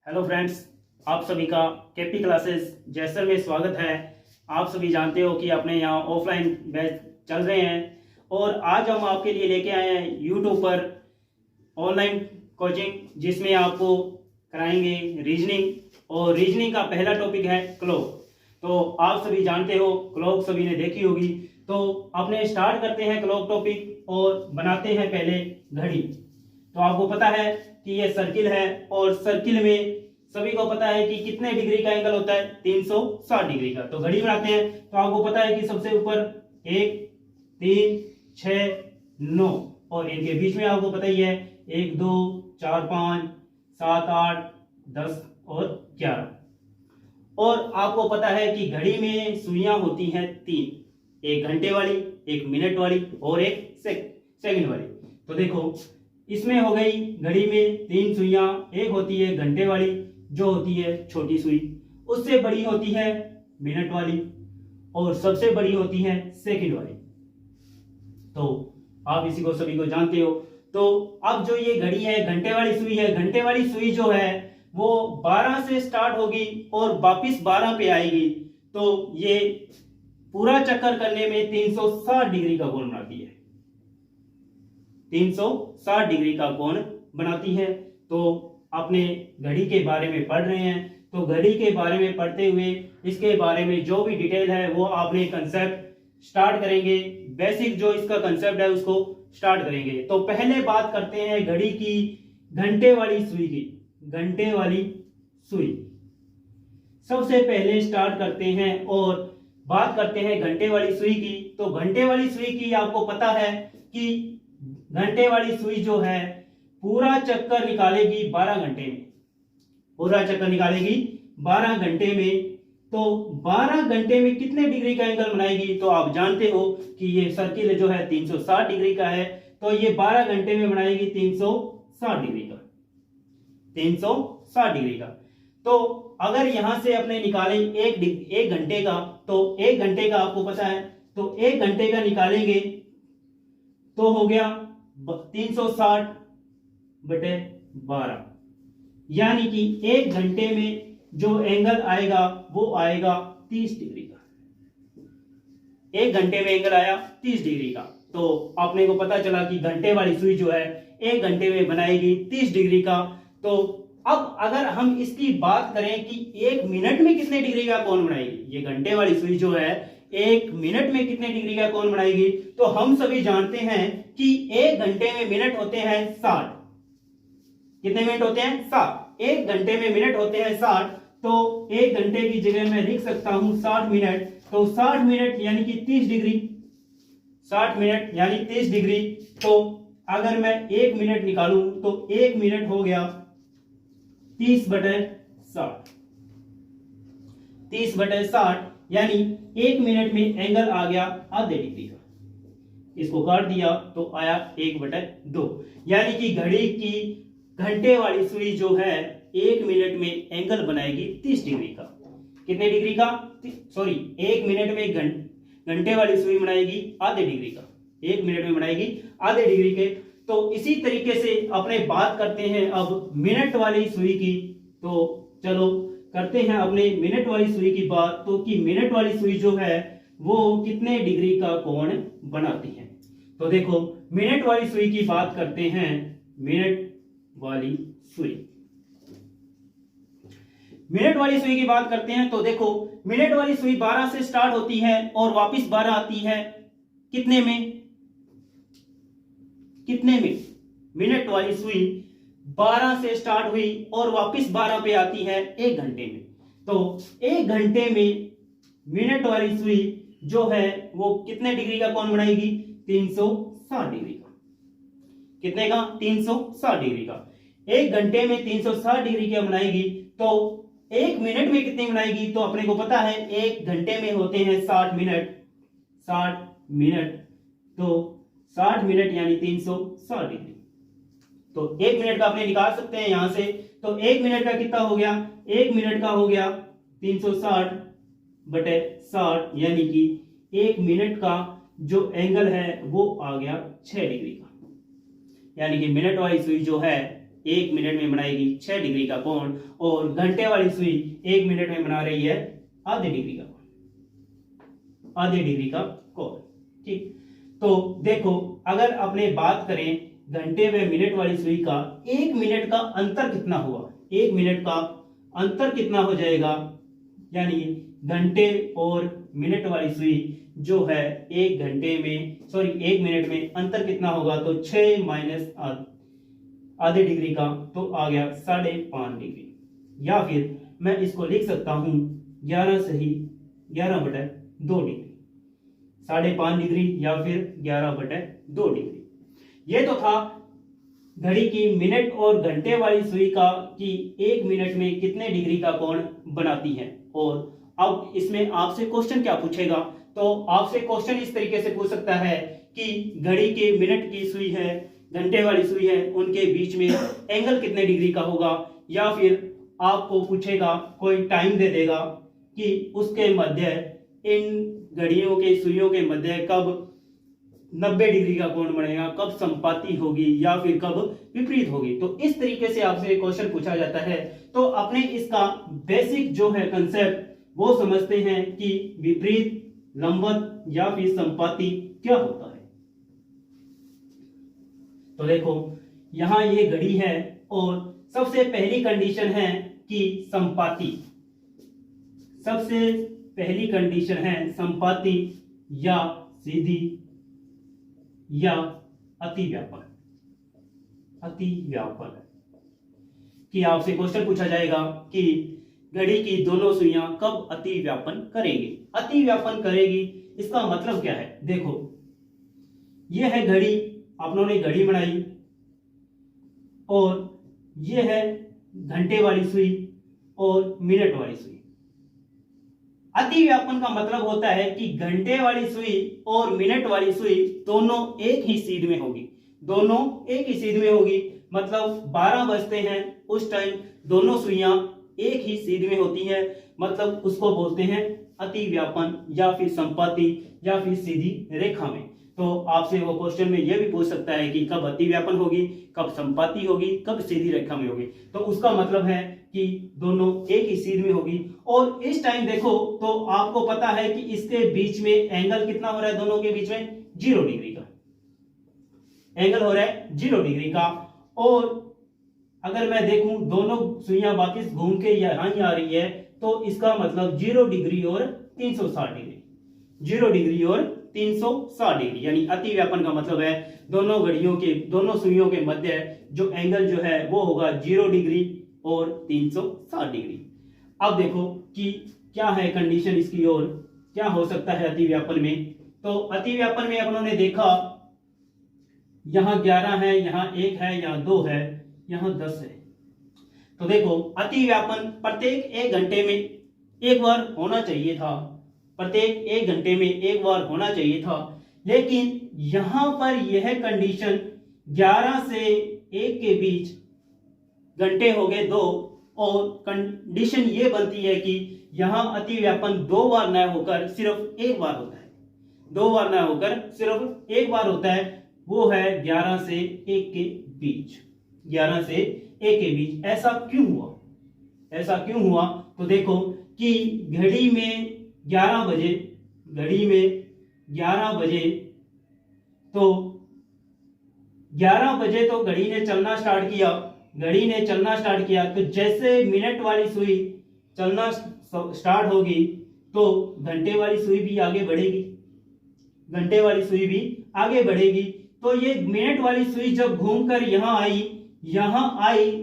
Hello friends, आप सभी का केपी क्लासेस जैसर में स्वागत है। आप सभी जानते हो कि अपने यहाँ ऑफलाइन बैच चल रहे हैं और आज हम आपके लिए लेके आए हैं यूट्यूब पर ऑनलाइन कोचिंग, जिसमें आपको कराएंगे रीजनिंग। और रीजनिंग का पहला टॉपिक है क्लॉक। तो आप सभी जानते हो, क्लॉक सभी ने देखी होगी। तो अपने स्टार्ट करते हैं क्लॉक टॉपिक और बनाते हैं पहले घड़ी। तो आपको पता है कि ये सर्किल है और सर्किल में सभी को पता है कि कितने डिग्री का एंगल होता है, 360 डिग्री का। तो घड़ी बनाते हैं। तो आपको पता है कि सबसे ऊपर 1, 3, 6, 9 और इनके बीच में आपको पता ही है 1, 2, 4, 5, 7, 8, 10 और 11। और आपको पता है कि घड़ी में सुइयां होती हैं 3, एक घंटे वाली, एक मिनट वाली और एक सेकंड वाली। तो देखो, इसमें हो गई घड़ी में 3 सुइयां। एक होती है घंटे वाली जो होती है छोटी सुई, उससे बड़ी होती है मिनट वाली और सबसे बड़ी होती है सेकंड वाली। तो आप इसी को सभी को जानते हो। तो अब जो ये घड़ी है, घंटे वाली सुई है, घंटे वाली सुई जो है वो 12 से स्टार्ट होगी और वापिस 12 पे आएगी। तो ये पूरा चक्कर करने में 360 डिग्री का कोण बनाती है। 360 डिग्री का कोण बनाती है। तो अपने घड़ी के बारे में पढ़ रहे हैं, तो घड़ी के बारे में पढ़ते हुए इसके बारे में जो भी डिटेल है वो आपने कंसेप्ट स्टार्ट करेंगे। बेसिक जो इसका कंसेप्ट है उसको स्टार्ट करेंगे। तो पहले बात करते हैं घड़ी की घंटे वाली सुई की। घंटे वाली सुई सबसे पहले स्टार्ट करते हैं और बात करते हैं घंटे वाली सुई की। तो घंटे वाली सुई की आपको पता है कि घंटे वाली सुई जो है पूरा चक्कर निकालेगी 12 घंटे में। पूरा चक्कर निकालेगी 12 घंटे में। तो 12 घंटे में कितने डिग्री का एंगल बनाएगी? तो आप जानते हो कि ये सर्किल जो है 360 डिग्री का है। तो ये 12 घंटे में बनाएगी 360 डिग्री का। 360 डिग्री का। तो अगर यहां से अपने निकालें एक घंटे का, तो 1 घंटे का आपको पता है, तो 1 घंटे का निकालेंगे तो हो गया 360 बटे 12, यानी कि 1 घंटे में जो एंगल आएगा वो आएगा 30 डिग्री का। 1 घंटे में एंगल आया 30 डिग्री का। तो आपने को पता चला कि घंटे वाली सुई जो है 1 घंटे में बनाएगी 30 डिग्री का। तो अब अगर हम इसकी बात करें कि 1 मिनट में कितने डिग्री का कोण बनाएगी, ये घंटे वाली सुई जो है 1 मिनट में कितने डिग्री का कोण बनाएगी, तो हम सभी जानते हैं कि 1 घंटे में मिनट होते हैं 60। कितने मिनट होते हैं? 60। 1 घंटे में मिनट होते हैं 60। तो 1 घंटे की जगह मैं लिख सकता हूं 60 मिनट। तो 60 मिनट यानी कि 30 डिग्री। 60 मिनट यानी 30 डिग्री। तो अगर मैं 1 मिनट निकालूं तो 1 मिनट हो गया 30 बटे 60। 30 बटे 60 यानी 1 मिनट में एंगल आ गया आधे डिग्री का। इसको काट दिया तो आया 1/2, यानी कि घड़ी की घंटे वाली सुई जो है 1 मिनट में एंगल बनाएगी 30 डिग्री का। कितने डिग्री का? सॉरी, 1 मिनट में घंटे वाली सुई बनाएगी आधे डिग्री का। 1 मिनट में बनाएगी आधे डिग्री के। तो इसी तरीके से अपने बात करते हैं अब मिनट वाली सुई की। तो चलो करते हैं अपने मिनट वाली सुई की बात। तो कि मिनट वाली सुई जो है वो कितने डिग्री का कोण बनाती है। तो देखो, मिनट वाली सुई की बात करते हैं। मिनट वाली सुई, मिनट वाली सुई की बात करते हैं। तो देखो, मिनट वाली सुई 12 से स्टार्ट होती है और वापस 12 आती है कितने में? कितने में? मिनट वाली सुई 12 से स्टार्ट हुई और वापस 12 पे आती है 1 घंटे में। तो 1 घंटे में मिनट वाली सुई जो है वो कितने डिग्री का कोण बनाएगी? 360 डिग्री का। कितने का? 360 डिग्री का। 1 घंटे में 360 डिग्री का बनाएगी। तो 1 मिनट में कितनी बनाएगी? तो अपने को पता है 1 घंटे में होते हैं 60 मिनट। 60 मिनट, तो 60 मिनट यानी 360 डिग्री। तो 1 मिनट का अपने निकाल सकते हैं यहां से। तो 1 मिनट का कितना हो गया? 1 मिनट का हो गया 360 बटे 60, यानी कि 1 मिनट का जो एंगल है वो आ गया 6 डिग्री का। यानी कि मिनट वाली सुई जो है 1 मिनट में बनाएगी 6 डिग्री का कोण, और घंटे वाली सुई 1 मिनट में बना रही है आधे डिग्री का कोण। ठीक, तो देखो अगर अपने बात करें घंटे व मिनट वाली सुई का, 1 मिनट का अंतर कितना हुआ, 1 मिनट का अंतर कितना हो जाएगा, यानी घंटे और मिनट वाली सुई जो है 1 मिनट में अंतर कितना होगा, तो 6 माइनस आधे डिग्री का, तो आ गया 5.5 डिग्री, या फिर मैं इसको लिख सकता हूं 11/2 डिग्री, 5.5 डिग्री या फिर 11/2 डिग्री। ये तो था घड़ी की मिनट और घंटे वाली सुई का कि 1 मिनट में कितने डिग्री का कोण बनाती है। और अब इसमें आपसे क्वेश्चन क्या पूछेगा, तो आपसे क्वेश्चन इस तरीके से पूछ सकता है कि घड़ी के मिनट की सुई है, घंटे वाली सुई है, उनके बीच में एंगल कितने डिग्री का होगा, या फिर आपको पूछेगा, कोई टाइम दे देगा कि उसके मध्य, इन घड़ियों के सुइयों के मध्य कब 90 डिग्री का कोण बनेगा, कब संपाती होगी या फिर कब विपरीत होगी। तो इस तरीके से आपसे क्वेश्चन पूछा जाता है। तो अपने इसका बेसिक जो है कंसेप्ट वो समझते हैं कि विपरीत, लंबवत या फिर संपाती क्या होता है। तो देखो यहां ये घड़ी है और सबसे पहली कंडीशन है कि संपाती, सबसे पहली कंडीशन है संपाती या सीधी या अतिव्यापन। कि आपसे क्वेश्चन पूछा जाएगा कि घड़ी की दोनों सुइयां कब अतिव्यापन करेगी। अतिव्यापन करेगी इसका मतलब क्या है, देखो यह है घड़ी, आपनों ने घड़ी बनाई और यह है घंटे वाली सुई और मिनट वाली सुई। अतिव्यापन का मतलब होता है कि घंटे वाली सुई और मिनट वाली सुई दोनों एक ही सीध में होगी, दोनों एक ही सीध में होगी। मतलब 12 बजते हैं उस टाइम दोनों सुइयां एक ही सीध में होती है, मतलब उसको बोलते हैं अतिव्यापन या फिर संपाती या फिर सीधी रेखा में। तो आपसे वो क्वेश्चन में यह भी पूछ सकता है कि कब अतिव्यापन होगी, कब संपाती होगी, कब सीधी रेखा में होगी। तो उसका मतलब है कि दोनों एक ही सीध में होगी। और इस टाइम देखो तो आपको पता है कि इसके बीच में एंगल कितना हो रहा है, दोनों के बीच में 0 डिग्री का एंगल हो रहा है, 0 डिग्री का। और अगर मैं देखूं दोनों सुइयां वापस घूम के यहां ही आ रही है, तो इसका मतलब 0 डिग्री और 360 डिग्री, 0 डिग्री और 360 डिग्री, यानी अतिव्यापन का मतलब है दोनों घड़ियों के, दोनों सुइयों के मध्य जो एंगल जो है वो होगा 0 डिग्री और 360 डिग्री। अब देखो कि क्या है कंडीशन इसकी, और क्या हो सकता है अतिव्यापन में। तो अतिव्यापन में अपनों ने देखा यहां 11 है, यहां 1 है, यहां 2 है, यहां 10 है। तो देखो अतिव्यापन प्रत्येक 1 घंटे में एक बार होना चाहिए था, प्रत्येक 1 घंटे में एक बार होना चाहिए था, लेकिन यहां पर यह कंडीशन 11 से 1 के बीच घंटे हो गए 2, और कंडीशन ये बनती है कि यहां अतिव्यापन 2 बार न होकर सिर्फ 1 बार होता है, 2 बार न होकर सिर्फ 1 बार होता है, वो है 11 से 1 के बीच, 11 से 1 के बीच। ऐसा क्यों हुआ, ऐसा क्यों हुआ? तो देखो कि घड़ी में 11 बजे, घड़ी में 11 बजे, तो 11 बजे तो घड़ी ने चलना स्टार्ट किया, घड़ी ने चलना स्टार्ट किया, तो जैसे मिनट वाली सुई चलना स्टार्ट होगी तो घंटे वाली सुई भी आगे बढ़ेगी, घंटे वाली सुई भी आगे बढ़ेगी। तो ये मिनट वाली सुई जब घूमकर यहां आई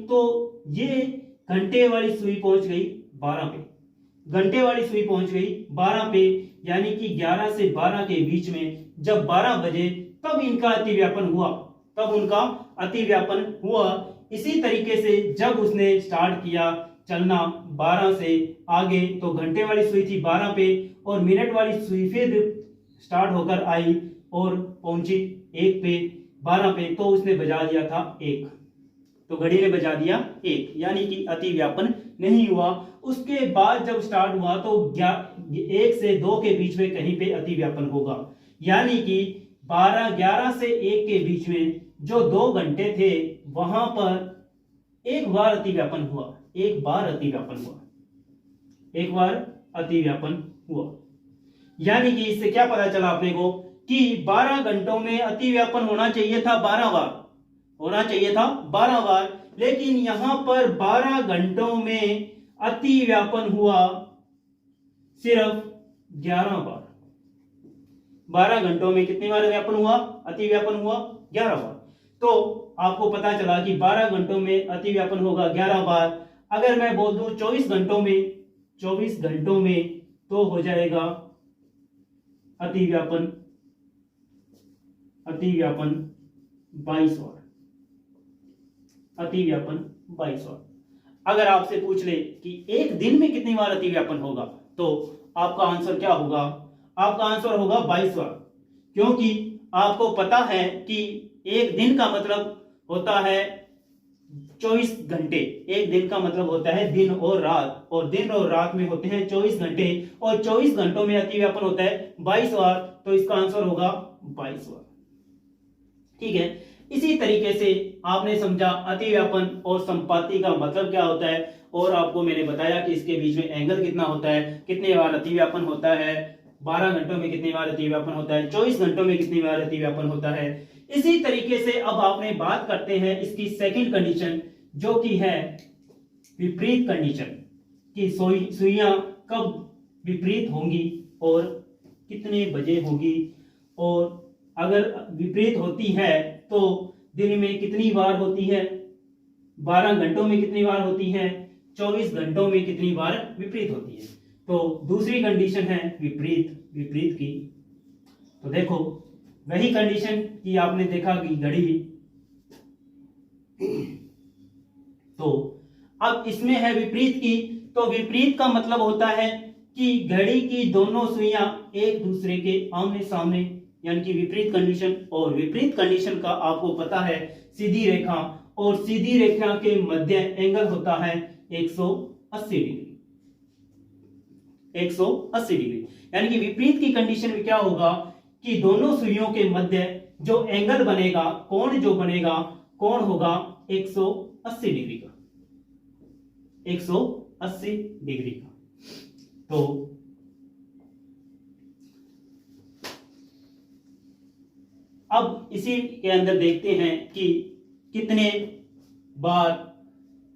तो ये घंटे वाली सुई पहुंच गई 12 पे, घंटे वाली सुई पहुंच गई 12 पे, यानी कि 11 से 12 के बीच में जब 12 बजे तब इनका अतिव्यापन हुआ, तब उनका अतिव्यापन हुआ। इसी तरीके से जब उसने स्टार्ट किया चलना 12 से आगे, तो घंटे वाली सुई थी 12 पे और मिनट वाली सुई फिर स्टार्ट होकर आई और पहुंची 1 पे, 12 पे, तो उसने बजा दिया था 1, तो घड़ी ने बजा दिया 1, यानी कि अतिव्यापन नहीं हुआ। उसके बाद जब स्टार्ट हुआ तो 1 से 2 के बीच में कहीं पे अतिव्यापन होगा, यानी कि 11 से 1 के बीच में जो 2 घंटे थे वहां पर एक बार अतिव्यापन हुआ, एक बार अतिव्यापन हुआ, एक बार अतिव्यापन हुआ। यानी कि इससे क्या पता चला अपने को कि 12 घंटों में अतिव्यापन होना चाहिए था 12 बार, होना चाहिए था 12 बार, लेकिन यहां पर 12 घंटों में अतिव्यापन हुआ सिर्फ 11 बार। 12 घंटों में कितनी बार व्यापन हुआ, अतिव्यापन हुआ 11 बार। तो आपको पता चला कि 12 घंटों में अतिव्यापन होगा 11 बार। अगर मैं बोल दूं 24 घंटों में, 24 घंटों में तो हो जाएगा अतिव्यापन 22 बार, अतिव्यापन 22 बार। अगर आपसे पूछ ले कि एक दिन में कितनी बार अतिव्यापन होगा, तो आपका आंसर क्या होगा, आपका आंसर होगा 22 बार, क्योंकि आपको पता है कि एक दिन का मतलब होता है 24 घंटे। एक दिन का मतलब होता है दिन और रात, और दिन और रात में होते हैं 24 घंटे, और 24 घंटों में अतिव्यापन होता है 22 बार, तो इसका आंसर होगा 22 बार। ठीक है, इसी तरीके से आपने समझा अतिव्यापन और संपाती का मतलब क्या होता है, और आपको मैंने बताया कि इसके बीच में एंगल कितना होता है, कितने बार अतिव्यापन होता है, 12 घंटों में कितनी बार अतिव्यापन होता है, 24 घंटों में कितनी बार अतिव्यापन होता है। इसी तरीके से अब आपने बात करते हैं इसकी सेकंड कंडीशन, जो कि है विपरीत कंडीशन, कि सुइयां कब विपरीत होंगी और कितने बजे होगी, और अगर विपरीत होती है तो दिन में कितनी बार होती है, 12 घंटों में कितनी बार होती है, 24 घंटों में कितनी बार विपरीत होती है। तो दूसरी कंडीशन है विपरीत की। तो देखो वही कंडीशन कि आपने देखा कि घड़ी, तो अब इसमें है विपरीत की। तो विपरीत का मतलब होता है कि घड़ी की दोनों सुइयां एक दूसरे के आमने सामने, यानी कि विपरीत कंडीशन। और विपरीत कंडीशन का आपको पता है सीधी रेखा, और सीधी रेखा के मध्य एंगल होता है 180 डिग्री, 180 डिग्री। यानी कि विपरीत की कंडीशन में क्या होगा कि दोनों सुइयों के मध्य जो एंगल बनेगा, कोण जो बनेगा, कोण होगा 180 डिग्री का, 180 डिग्री का। तो अब इसी के अंदर देखते हैं कि कितने बार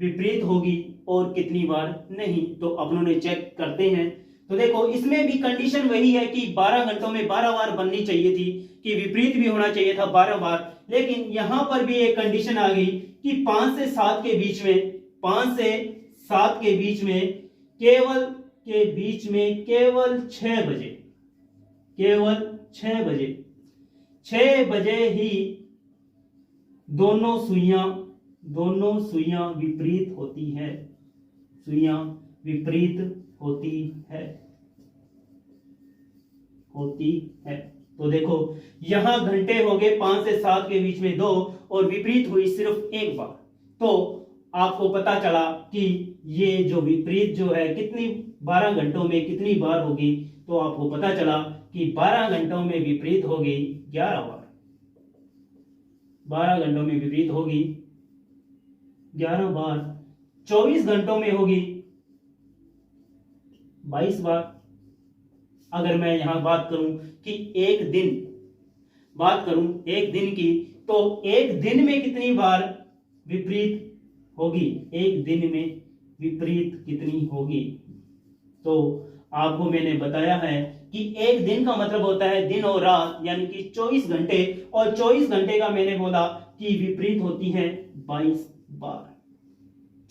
विपरीत होगी और कितनी बार नहीं। तो अपनों ने चेक करते हैं। तो देखो इसमें भी कंडीशन वही है कि 12 घंटों में 12 बार बननी चाहिए थी, कि विपरीत भी होना चाहिए था 12 बार। लेकिन यहां पर भी एक कंडीशन आ गई कि 5 से 7 के बीच में, 5 से 7 के बीच में केवल 6 बजे, केवल 6 बजे, 6 बजे ही दोनों सुइयां विपरीत होती है, सुइयां विपरीत होती है। तो देखो यहां घंटे हो गए 5 से 7 के बीच में 2, और विपरीत हुई सिर्फ एक बार। तो आपको पता चला कि ये जो विपरीत जो है कितनी 12 घंटों में कितनी बार होगी। तो आपको पता चला कि 12 घंटों में विपरीत होगी 11 बार, 12 घंटों में विपरीत होगी 11 बार, 24 घंटों में होगी 22 बार। अगर मैं यहां बात करूं कि एक दिन की, तो एक दिन में कितनी बार विपरीत होगी, एक दिन में विपरीत कितनी होगी। तो आपको मैंने बताया है कि एक दिन का मतलब होता है दिन और रात, यानी कि 24 घंटे, और 24 घंटे का मैंने बोला कि विपरीत होती है 22 बार।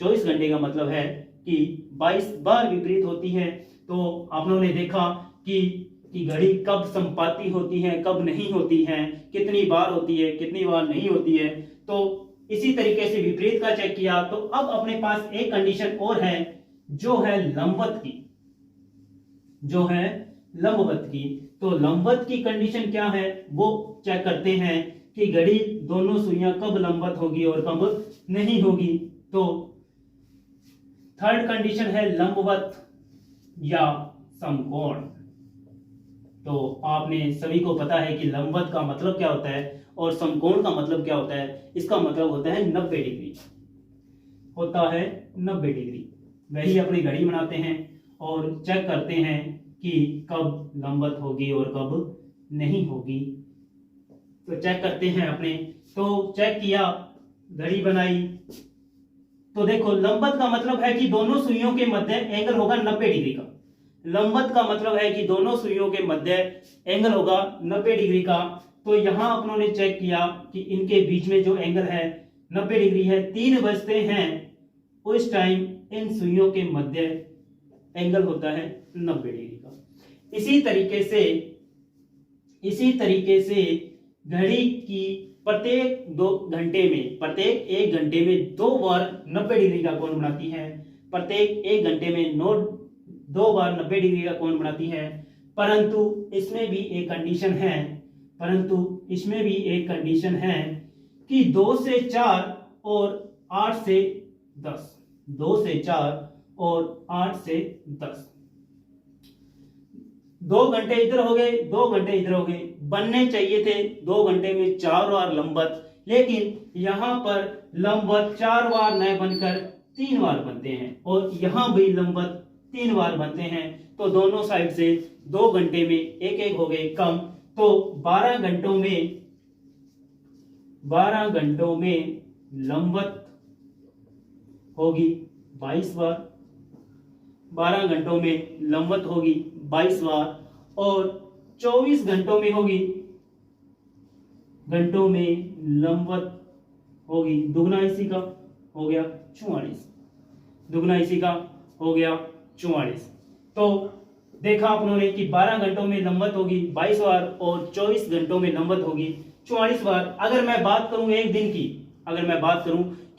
24 घंटे का मतलब है कि 22 बार विपरीत होती है। तो आप लोगों ने देखा कि घड़ी कब संपाती होती है, कब नहीं होती है, कितनी बार होती है, कितनी बार नहीं होती है। तो इसी तरीके से विपरीत का चेक किया। तो अब अपने पास एक कंडीशन और है, जो है लंबवत की, जो है लंबवत की। तो लंबवत की कंडीशन क्या है वो चेक करते हैं कि घड़ी दोनों सुइयां कब लंबवत होगी और कब नहीं होगी। तो थर्ड कंडीशन है लंबवत या समकोण। तो आपने सभी को पता है कि लंबवत का मतलब क्या होता है और समकोण का मतलब क्या होता है। इसका मतलब होता है 90 डिग्री, होता है 90 डिग्री। वही अपनी घड़ी बनाते हैं और चेक करते हैं कि कब लंबवत होगी और कब नहीं होगी। तो चेक करते हैं अपने, तो चेक किया, घड़ी बनाई, तो देखो लंबवत का मतलब है कि दोनों सुइयों के मध्य एंगल होगा 90 डिग्री का। लंबवत का मतलब है कि दोनों सुइयों के मध्य एंगल होगा 90 डिग्री का। तो यहां अपनों ने चेक किया कि इनके बीच में जो एंगल है 90 डिग्री है। 3 बजते हैं उस टाइम इन सुइयों के मध्य एंगल होता है 90 डिग्री का। इसी तरीके से घड़ी की प्रत्येक 1 घंटे में 2 बार 90 डिग्री का कोण बनाती है। प्रत्येक 1 घंटे में 2 बार 90 डिग्री का कोण बनाती है। परंतु इसमें भी एक कंडीशन है कि 2 से 4 और 8 से 10, 2 से 4 और 8 से 10, 2 घंटे इधर हो गए, 2 घंटे इधर हो गए। बनने चाहिए थे 2 घंटे में 4 बार लंबवत, लेकिन यहां पर लंबवत 4 बार न बनकर 3 बार बनते हैं और यहां भी लंबवत 3 बार बनते हैं। तो दोनों साइड से 2 घंटे में एक एक हो गए कम। तो 12 घंटों में लंबवत होगी 22 बार, 12 घंटों में लंबवत होगी 22 बार और 24 घंटों में लंबवत होगी दुगना इसी का हो गया 44, दुगना इसी का हो गया 44। तो देखा आप लोगों ने कि 12 घंटों में लंबवत होगी 22 बार और 24 घंटों में लंबवत होगी 44 बार। अगर मैं बात करूं एक दिन की,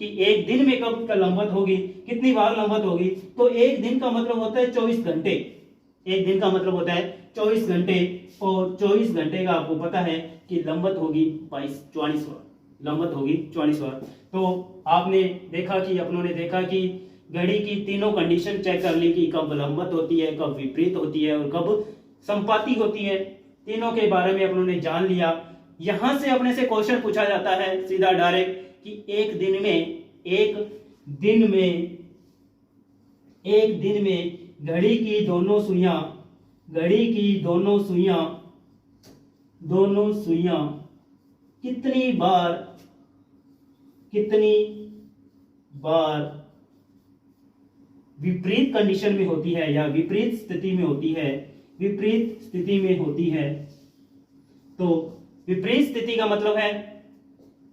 कि एक दिन में कब का लंबवत होगी, कितनी बार लंबवत होगी, तो एक दिन का मतलब होता है 24 घंटे। एक दिन का मतलब होता है 24 घंटे और 24 घंटे का आपको पता है कि लंबवत होगी 44 बार, लंबवत होगी 44 बार। तो आपने देखा कि अपनों ने देखा कि घड़ी की तीनों कंडीशन चेक कर ली कि कब लंबवत होती है, कब विपरीत होती है और कब संपाती होती है। तीनों के बारे में अपनों ने जान लिया। यहां से अपने से क्वेश्चन पूछा जाता है सीधा डायरेक्ट कि एक दिन में घड़ी की दोनों सुइयां कितनी बार विपरीत कंडीशन में होती है या विपरीत स्थिति में होती है। तो विपरीत स्थिति का मतलब है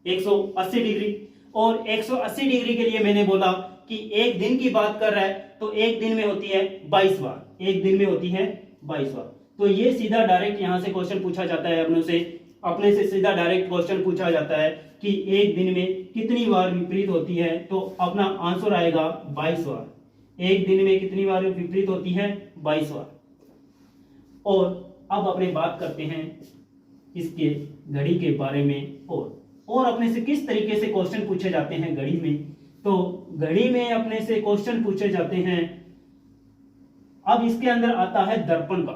180 डिग्री, और 180 डिग्री के लिए मैंने बोला कि एक दिन की बात कर रहा है तो एक दिन में होती है 22 बार, एक दिन में होती है 22 बार। तो ये सीधा डायरेक्ट यहां से क्वेश्चन पूछा जाता है अपने से सीधा डायरेक्ट क्वेश्चन पूछा जाता है कि एक दिन में कितनी बार विपरीत होती है, तो अपना आंसर आएगा 22 बार। एक दिन में कितनी बार विपरीत होती है 22 बार। और अब अपने बात करते हैं इसके घड़ी के बारे में और अपने से किस तरीके से क्वेश्चन पूछे जाते हैं घड़ी में। तो घड़ी में अपने से क्वेश्चन पूछे जाते हैं। अब इसके अंदर आता है दर्पण का,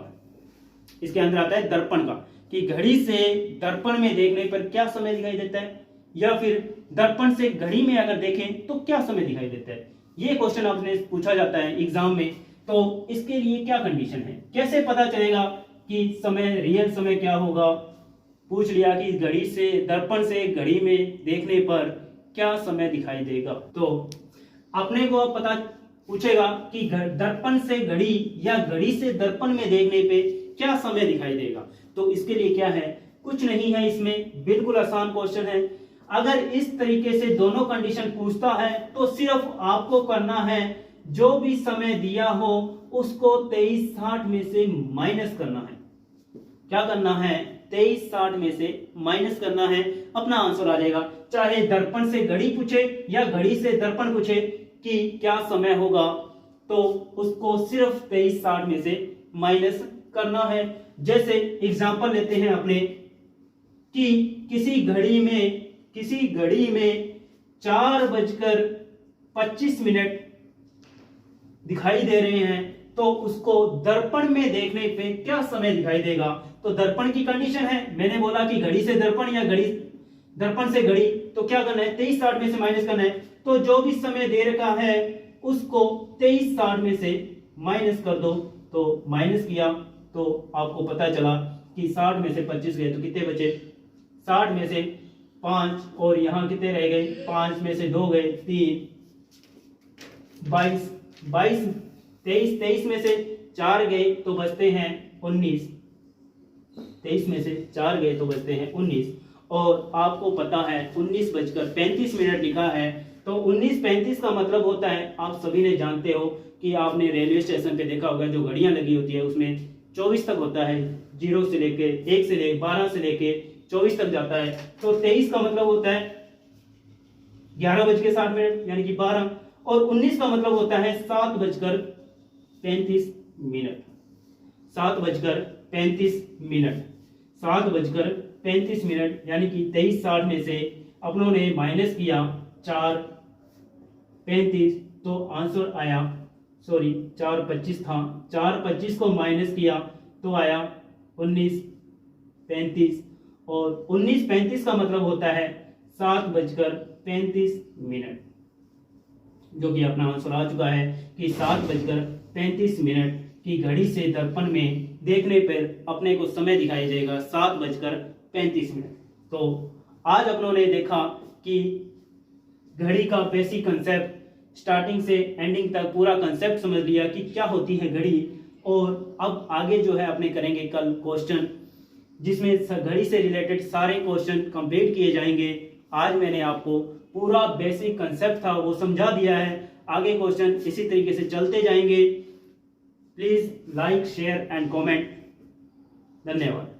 कि घड़ी से दर्पण में देखने पर क्या समय दिखाई देता है, या फिर दर्पण से घड़ी में अगर देखें तो क्या समय दिखाई देता है। ये क्वेश्चन आपने पूछा जाता है एग्जाम में। तो इसके लिए क्या कंडीशन है, कैसे पता चलेगा कि समय रियल समय क्या होगा। पूछ लिया कि घड़ी से दर्पण से घड़ी में देखने पर क्या समय दिखाई देगा। तो अपने को पता पूछेगा कि दर्पण से घड़ी या घड़ी से दर्पण में देखने पे क्या समय दिखाई देगा। तो इसके लिए क्या है, कुछ नहीं है, इसमें बिल्कुल आसान क्वेश्चन है। अगर इस तरीके से दोनों कंडीशन पूछता है तो सिर्फ आपको करना है जो भी समय दिया हो उसको 2360 में से माइनस करना है। क्या करना है, 2360 में से माइनस करना है, अपना आंसर आ जाएगा। चाहे दर्पण से घड़ी पूछे या घड़ी से दर्पण पूछे कि क्या समय होगा, तो उसको सिर्फ 2360 में से माइनस करना है। जैसे एग्जांपल लेते हैं अपने कि किसी घड़ी में 4:25 दिखाई दे रहे हैं, तो उसको दर्पण में देखने पे क्या समय दिखाई देगा। तो दर्पण की कंडीशन है, मैंने बोला कि घड़ी से दर्पण या दर्पण से घड़ी, तो क्या करना है 2360 में से माइनस करना है। तो जो भी समय दे रखा है उसको 2360 में से माइनस कर दो। तो माइनस किया तो आपको पता चला कि 60 में से 25 गए तो कितने बचे, 60 में से 5 और यहाँ कितने रह गए, 5 में से 2 गए 3, 22, 23 में से 4 गए तो बचते हैं 19, 23 में से 4 गए तो बचते हैं 19। और आपको पता है 19:35 लिखा है, तो 19:35 का मतलब होता है, आप सभी ने जानते हो कि आपने रेलवे स्टेशन पे देखा होगा जो घड़ियां लगी होती है उसमें 24 तक होता है, 0 से लेके 1 से लेके 12 से लेके 24 तक जाता है। तो 23 का मतलब होता है 11:60 यानी कि 12, और 19 का मतलब होता है 7:35, 7:35 यानी कि 23:60 में से अपनों ने माइनस किया 4:35, तो आंसर आया, सॉरी 4:25 था, 4:25 को माइनस किया तो आया 19:35, और 19:35 का मतलब होता है 7:35, जो कि अपना आंसर आ चुका है कि 7:35 की घड़ी से दर्पण में देखने पर अपने को समय दिखाई देगा 7:35। तो आज अपनों ने देखा कि घड़ी का बेसिक कंसेप्ट, स्टार्टिंग से एंडिंग तक पूरा कंसेप्ट समझ लिया कि क्या होती है घड़ी। और अब आगे जो है अपने करेंगे कल क्वेश्चन, जिसमें घड़ी से रिलेटेड सारे क्वेश्चन कंप्लीट किए जाएंगे। आज मैंने आपको पूरा बेसिक कंसेप्ट था वो समझा दिया है, आगे क्वेश्चन इसी तरीके से चलते जाएंगे। Please like, share and comment. धन्यवाद।